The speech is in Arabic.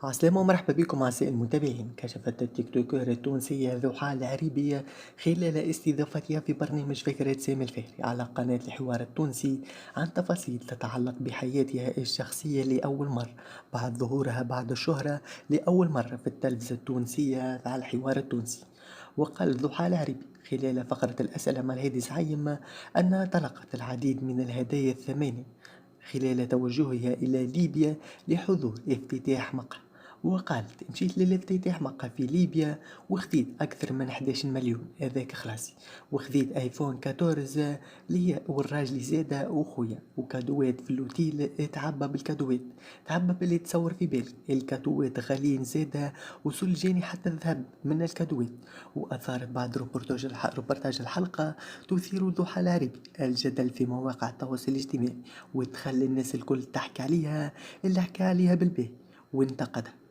عسلامة ومرحبا بكم أعزائي المتابعين. كشفت التيك توكر التونسية ضحى العريبية خلال استضافتها في برنامج فكرة سامي الفهري على قناة الحوار التونسي عن تفاصيل تتعلق بحياتها الشخصية لأول مرة بعد ظهورها بعد الشهرة لأول مرة في التلفزة التونسية على الحوار التونسي. وقال ضحى العريبي خلال فقرة الأسئلة مع الهادي زعيم أنها تلقت العديد من الهدايا الثمينة خلال توجهها إلى ليبيا لحضور افتتاح مقهى. وقالت مشيت للافتتاح مقهى في ليبيا وخذيت أكثر من 11 مليون هذاك خلاصي، وخذيت آيفون 14 ليا والراجل زادة وخويا وكادوات في الأوتيل تعبى بالكادوات، تعبى باللي تصور في بالك الكادوات غاليين زادة وصل جاني حتى الذهب من الكادوات. وأثارت بعد روبرتاج الحلقة تثير ضحى العربي الجدل في مواقع التواصل الاجتماعي وتخلي الناس الكل تحكي عليها اللي حكى عليها بالباهي وانتقدها